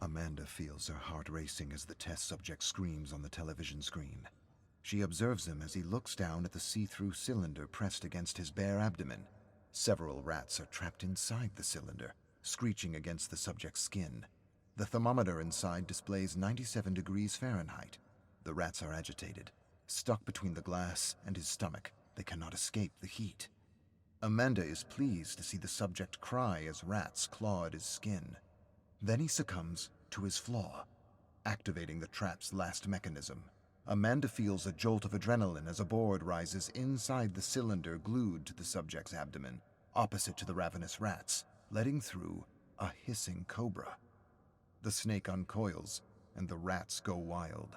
Amanda feels her heart racing as the test subject screams on the television screen. She observes him as he looks down at the see-through cylinder pressed against his bare abdomen. Several rats are trapped inside the cylinder, screeching against the subject's skin. The thermometer inside displays 97 degrees Fahrenheit. The rats are agitated, stuck between the glass and his stomach. They cannot escape the heat. Amanda is pleased to see the subject cry as rats claw at his skin. Then he succumbs to his flaw, activating the trap's last mechanism. Amanda feels a jolt of adrenaline as a board rises inside the cylinder glued to the subject's abdomen, opposite to the ravenous rats, letting through a hissing cobra. The snake uncoils, and the rats go wild.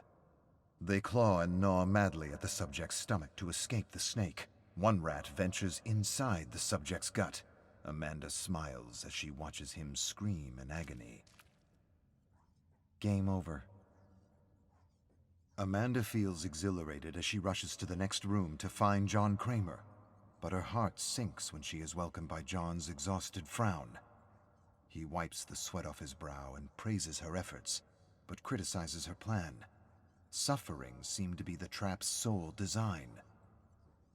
They claw and gnaw madly at the subject's stomach to escape the snake. One rat ventures inside the subject's gut. Amanda smiles as she watches him scream in agony. Game over. Amanda feels exhilarated as she rushes to the next room to find John Kramer, but her heart sinks when she is welcomed by John's exhausted frown. He wipes the sweat off his brow and praises her efforts, but criticizes her plan. Suffering seemed to be the trap's sole design.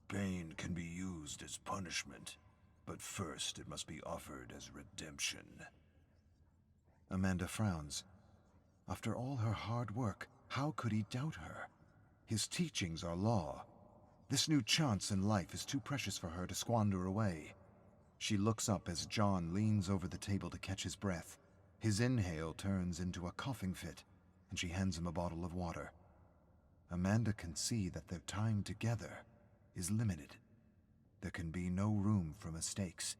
Pain can be used as punishment, but first it must be offered as redemption. Amanda frowns. After all her hard work, how could he doubt her? His teachings are law. This new chance in life is too precious for her to squander away. She looks up as John leans over the table to catch his breath. His inhale turns into a coughing fit, and she hands him a bottle of water. Amanda can see that their time together is limited. There can be no room for mistakes.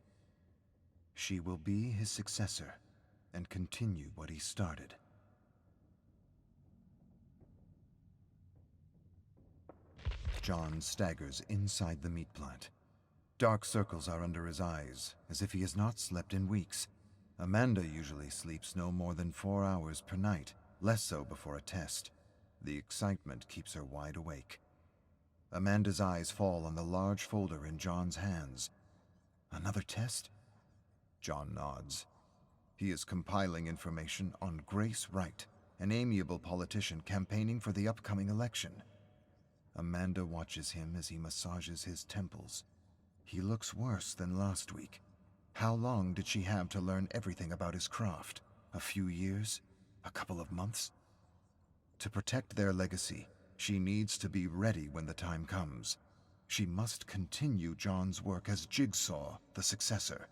She will be his successor and continue what he started. John staggers inside the meat plant. Dark circles are under his eyes, as if he has not slept in weeks. Amanda usually sleeps no more than 4 hours per night, less so before a test. The excitement keeps her wide awake. Amanda's eyes fall on the large folder in John's hands. Another test? John nods. He is compiling information on Grace Wright, an amiable politician campaigning for the upcoming election. Amanda watches him as he massages his temples. He looks worse than last week. How long did she have to learn everything about his craft? A few years? A couple of months? To protect their legacy, she needs to be ready when the time comes. She must continue John's work as Jigsaw, the successor.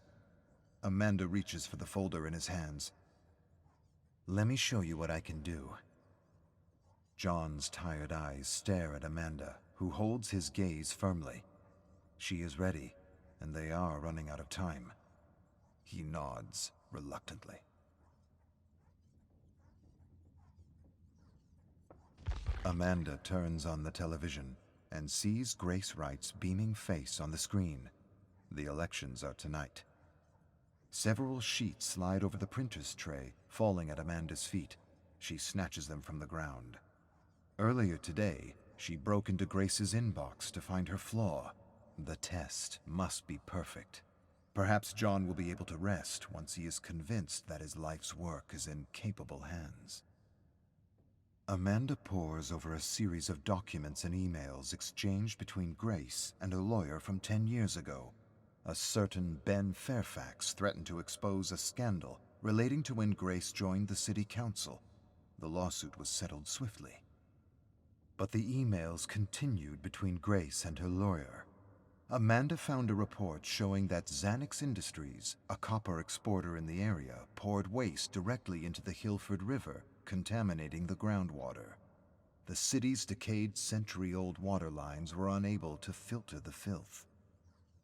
Amanda reaches for the folder in his hands. Let me show you what I can do. John's tired eyes stare at Amanda, who holds his gaze firmly. She is ready, and they are running out of time. He nods reluctantly. Amanda turns on the television and sees Grace Wright's beaming face on the screen. The elections are tonight. Several sheets slide over the printer's tray, falling at Amanda's feet. She snatches them from the ground. Earlier today, she broke into Grace's inbox to find her flaw. The test must be perfect. Perhaps John will be able to rest once he is convinced that his life's work is in capable hands. Amanda pores over a series of documents and emails exchanged between Grace and a lawyer from 10 years ago. A certain Ben Fairfax threatened to expose a scandal relating to when Grace joined the city council. The lawsuit was settled swiftly. But the emails continued between Grace and her lawyer. Amanda found a report showing that Xanix Industries, a copper exporter in the area, poured waste directly into the Hilford River, contaminating the groundwater. The city's decayed century-old water lines were unable to filter the filth.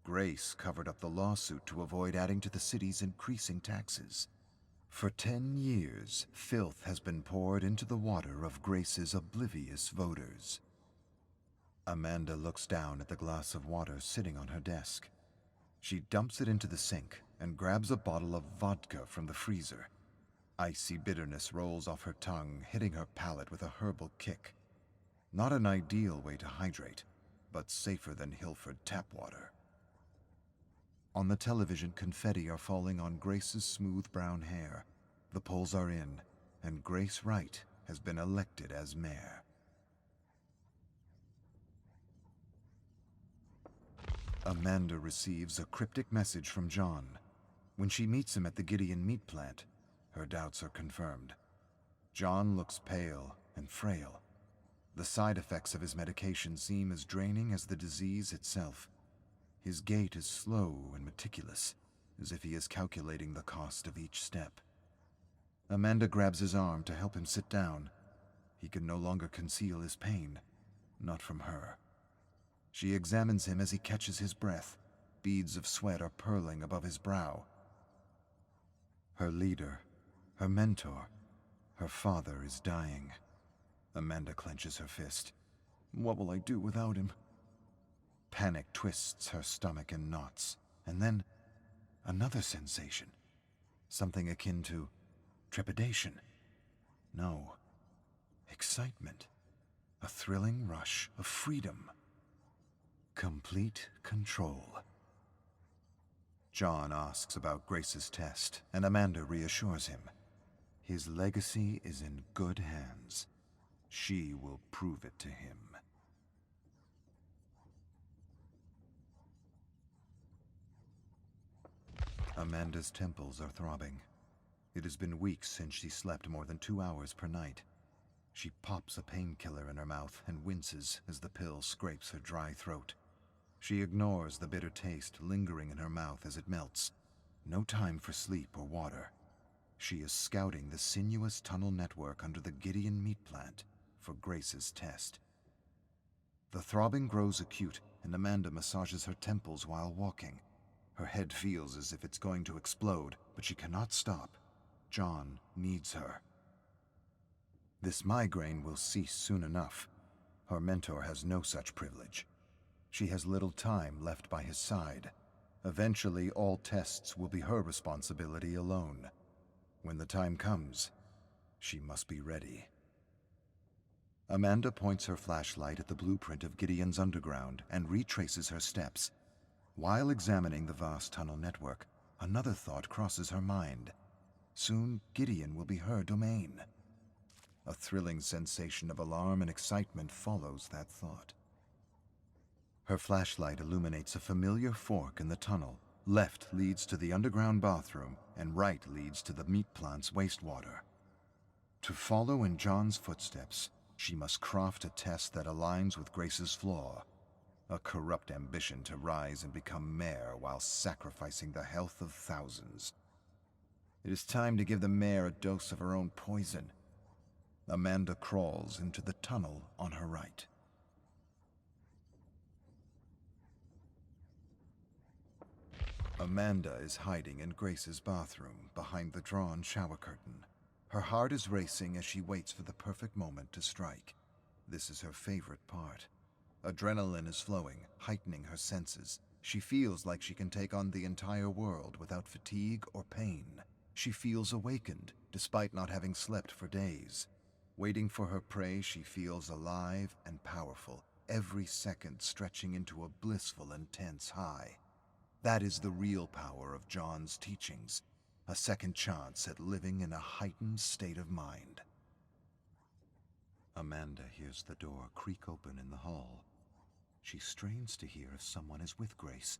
Grace covered up the lawsuit to avoid adding to the city's increasing taxes. For 10 years, filth has been poured into the water of Grace's oblivious voters. Amanda looks down at the glass of water sitting on her desk. She dumps it into the sink and grabs a bottle of vodka from the freezer. Icy bitterness rolls off her tongue, hitting her palate with a herbal kick. Not an ideal way to hydrate, but safer than Hilford tap water. On the television, confetti are falling on Grace's smooth brown hair. The polls are in. and Grace Wright has been elected as mayor. Amanda receives a cryptic message from John. When she meets him at the Gideon meat plant, her doubts are confirmed. John looks pale and frail. The side effects of his medication seem as draining as the disease itself. His gait is slow and meticulous, as if he is calculating the cost of each step. Amanda grabs his arm to help him sit down. He can no longer conceal his pain, not from her. She examines him as he catches his breath. Beads of sweat are purling above his brow. Her leader, her mentor, her father is dying. Amanda clenches her fist. What will I do without him? Panic twists her stomach in knots, and then another sensation. Something akin to trepidation. No, excitement. A thrilling rush of freedom. Complete control. John asks about Grace's test, and Amanda reassures him. His legacy is in good hands. She will prove it to him. Amanda's temples are throbbing. It has been weeks since she slept more than 2 hours per night. She pops a painkiller in her mouth and winces as the pill scrapes her dry throat. She ignores the bitter taste lingering in her mouth as it melts. No time for sleep or water. She is scouting the sinuous tunnel network under the Gideon meat plant for Grace's test. The throbbing grows acute, and Amanda massages her temples while walking. Her head feels as if it's going to explode, but she cannot stop. John needs her. This migraine will cease soon enough. Her mentor has no such privilege. She has little time left by his side. Eventually, all tests will be her responsibility alone. When the time comes, she must be ready. Amanda points her flashlight at the blueprint of Gideon's underground and retraces her steps. While examining the vast tunnel network, another thought crosses her mind. Soon, Gideon will be her domain. A thrilling sensation of alarm and excitement follows that thought. Her flashlight illuminates a familiar fork in the tunnel. Left leads to the underground bathroom, and right leads to the meat plant's wastewater. To follow in John's footsteps, she must craft a test that aligns with Grace's flaw. A corrupt ambition to rise and become mayor while sacrificing the health of thousands. It is time to give the mayor a dose of her own poison. Amanda crawls into the tunnel on her right. Amanda is hiding in Grace's bathroom behind the drawn shower curtain. Her heart is racing as she waits for the perfect moment to strike. This is her favorite part. Adrenaline is flowing, heightening her senses. She feels like she can take on the entire world without fatigue or pain. She feels awakened, despite not having slept for days. Waiting for her prey, she feels alive and powerful, every second stretching into a blissful, intense high. That is the real power of John's teachings, a second chance at living in a heightened state of mind. Amanda hears the door creak open in the hall. She strains to hear if someone is with Grace.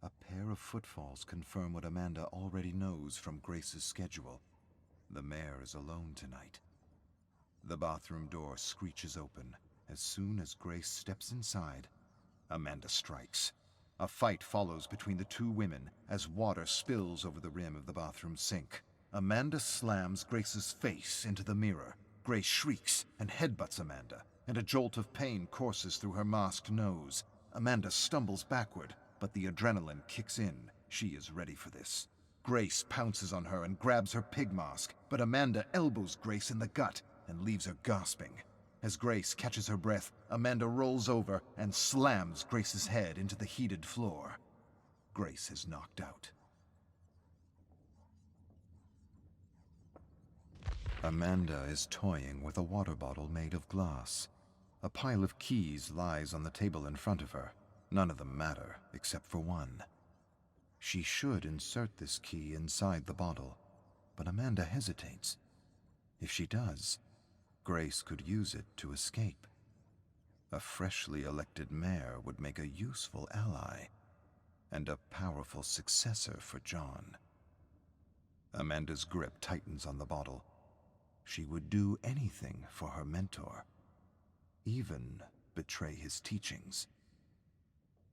A pair of footfalls confirm what Amanda already knows from Grace's schedule. The mayor is alone tonight. The bathroom door screeches open. As soon as Grace steps inside, Amanda strikes. A fight follows between the two women as water spills over the rim of the bathroom sink. Amanda slams Grace's face into the mirror. Grace shrieks and headbutts Amanda, and a jolt of pain courses through her masked nose. Amanda stumbles backward, but the adrenaline kicks in. She is ready for this. Grace pounces on her and grabs her pig mask, but Amanda elbows Grace in the gut and leaves her gasping. As Grace catches her breath, Amanda rolls over and slams Grace's head into the heated floor. Grace is knocked out. Amanda is toying with a water bottle made of glass. A pile of keys lies on the table in front of her. None of them matter, except for one. She should insert this key inside the bottle, but Amanda hesitates. If she does, Grace could use it to escape. A freshly elected mayor would make a useful ally and a powerful successor for John. Amanda's grip tightens on the bottle. She would do anything for her mentor, even betray his teachings.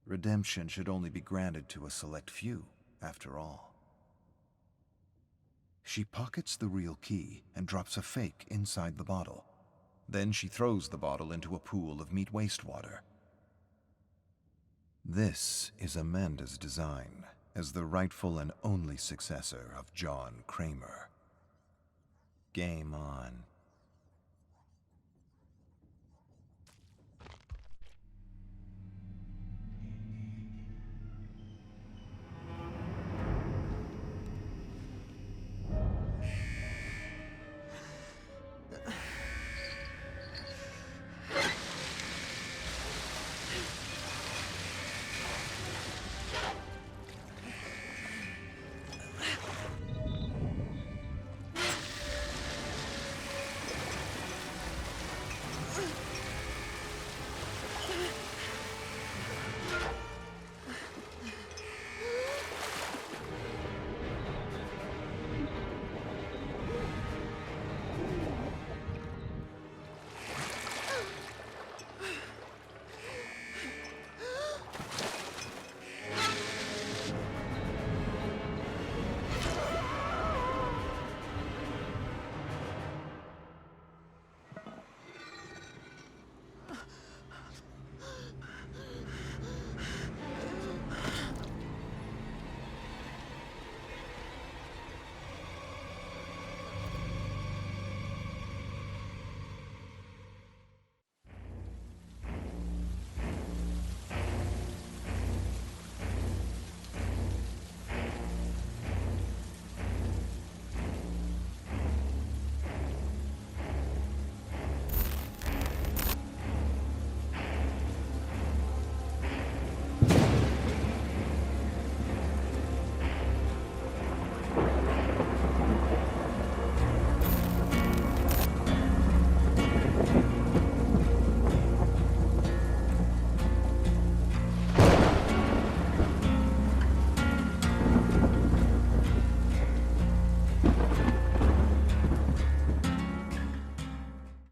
Redemption should only be granted to a select few, after all. She pockets the real key and drops a fake inside the bottle. Then she throws the bottle into a pool of meat wastewater. This is Amanda's design as the rightful and only successor of John Kramer. Game on.